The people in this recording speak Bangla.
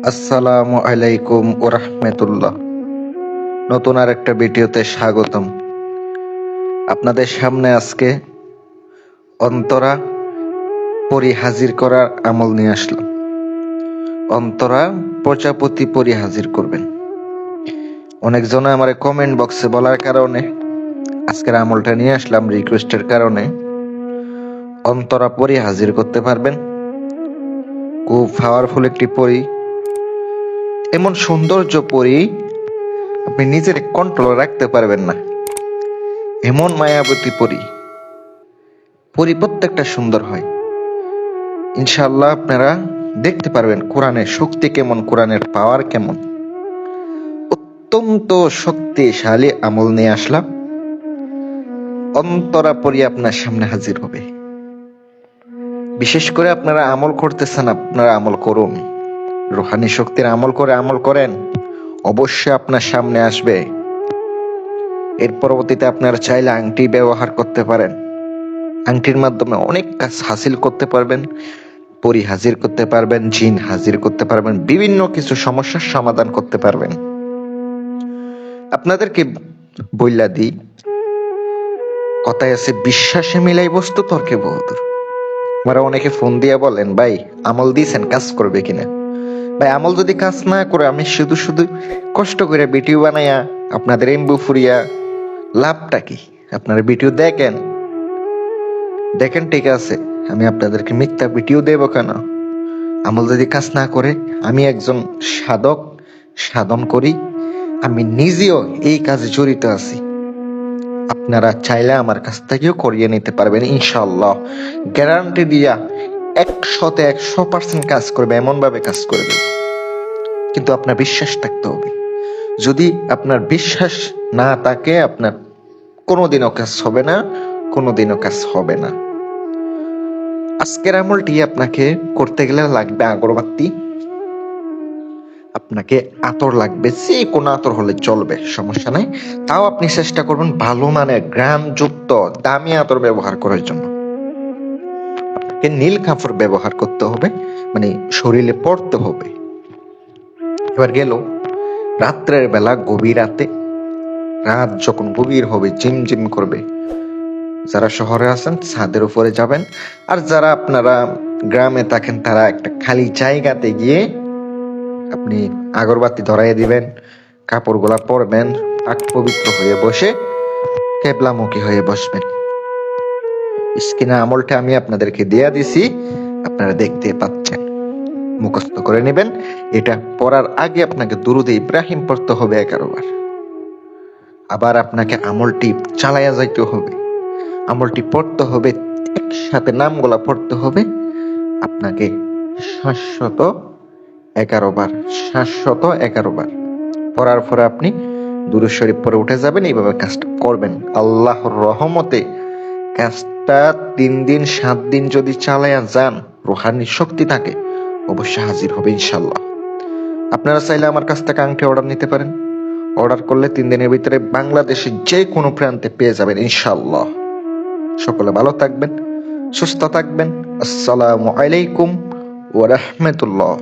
আসসালামু আলাইকুম ও রাহমাতুল্লাহ। নতুন আর একটা ভিডিওতে স্বাগতম। আপনাদের সামনে আজকে অন্তরা পরি হাজির করার আমল নিয়ে আসলাম। অন্তরা প্রজাপতি পরি হাজির করবেন। অনেকজনে আমার কমেন্ট বক্সে বলার কারণে আজকের আমলটা নিয়ে আসলাম, রিকোয়েস্টের কারণে। অন্তরা পরি হাজির করতে পারবেন। খুব পাওয়ারফুল একটি পরি, এমন সৌন্দর্য পরি আপনি নিজের কন্ট্রোল রাখতে পারবেন না, এমন মায়াবতী পরি। পরি প্রত্যেকটা সুন্দর হয়। ইনশাআল্লাহ আপনারা দেখতে পারবেন কোরআনের শক্তি কেমন, কোরআনের পাওয়ার কেমন। অত্যন্ত শক্তিশালী আমল নিয়ে আসলাম। অন্তরা পরি আপনার সামনে হাজির হবে। বিশেষ করে আপনারা আমল করতেছেন, আপনারা আমল করুন। রুহানি শক্তির আমল করেন, অবশ্যই আপনার সামনে আসবে। এর পরবর্তীতে আপনারা চাইলে আংটি ব্যবহার করতে পারেন। আংটির মাধ্যমে অনেক কাজ হাসিল করতে পারবেন। পরি হাজির করতে পারবেন, জিন হাজির করতে পারবেন, বিভিন্ন কিছু সমস্যার সমাধান করতে পারবেন। আপনাদেরকে বইলা দিই, কথায় আছে বিশ্বাসে মিলাই বস্তু তর্কে বহুদূর। আমরা অনেকে ফোন দিয়ে বলেন, ভাই আমল দিয়েছেন, কাজ করবে কিনা। ভাই আমল যদি কাজ না করে আমি শুধু শুধু কষ্ট করে ভিডিও বানাইয়া আপনাদের এমবু ফুরিয়া লাভটা কি? আপনারা ভিডিও দেখেন ঠিক আছে, আমি আপনাদেরকে মিথ্যা ভিডিও দেব কেন? আমল যদি কাজ না করে, আমি একজন সাধক, সাধন করি, আমি নিজেও এই কাজে জড়িত আছি। আপনারা চাইলে আমার কাছ থেকেও করিয়ে নিতে পারবেন ইনশাআল্লাহ। গ্যারান্টি দিয়া 100% কাজ করবে, এমন ভাবে কাজ করবে। কিন্তু আপনার বিশ্বাস থাকতে হবে। যদি আপনার বিশ্বাস না থাকে, আপনার কোনোদিনও কাজ হবে না, কোনোদিনও কাজ হবে না। আজকের আমলটি আপনাকে করতে গেলে লাগবে আগরবাতি, আপনাকে আতর লাগবে, যে কোনো আতর হলে চলবে, সমস্যা নাই। তাও আপনি চেষ্টা করবেন ভালো মানের গ্রামযুক্ত দামি আতর ব্যবহার করার জন্য। আপনাকে নীল কাপড় ব্যবহার করতে হবে, মানে শরীরে পড়তে হবে। এবার গেল রাত্রের বেলা, গভীর রাতে, রাত যখন গভীর হবে, ঝিমঝিম করবে, যারা শহরে আছেন ছাদের উপরে যাবেন, আর যারা আপনারা গ্রামে থাকেন তারা একটা খালি জায়গাতে গিয়ে আপনি আগরবাতি ধরাইয়া দিবেন, কাপড়গুলা পরবেন, পাক পবিত্র হয়ে বসে কেবলামুখী হয়ে বসবেন। স্ক্রিনে আমলটা আমি আপনাদেরকে দেয়া দিছি, আপনারা দেখতে পাচ্ছেন। মুখস্থ করে নেবেন। এটা পড়ার আগে আপনাকে দুরুদে ইব্রাহিম পড়তে হবে 11 বার। আবার আপনাকে আমলটি চালাইয়া যাইতে হবে, আমলটি পড়তে হবে, একসাথে নামগুলা পড়তে হবে। আপনাকে 711 বার, 711 বার পড়ার পরে আপনি দুরূদ শরীফ পরে উঠে যাবেন। এইভাবে কাজটা করবেন। আল্লাহর রহমতে কাজটা 3 দিন 7 দিন যদি চালাইয়া যান, রুহানি শক্তি থাকে, অবশ্যই হাজির হবে ইনশাল্লাহ। আপনারা চাইলে আমার কাছ থেকে আংটি অর্ডার নিতে পারেন। অর্ডার করলে 3 দিনের ভিতরে বাংলাদেশের যে কোনো প্রান্তে পেয়ে যাবেন ইনশাল্লাহ। সকলে ভালো থাকবেন, সুস্থ থাকবেন। আসসালামু আলাইকুম ওয়া রাহমাতুল্লাহ।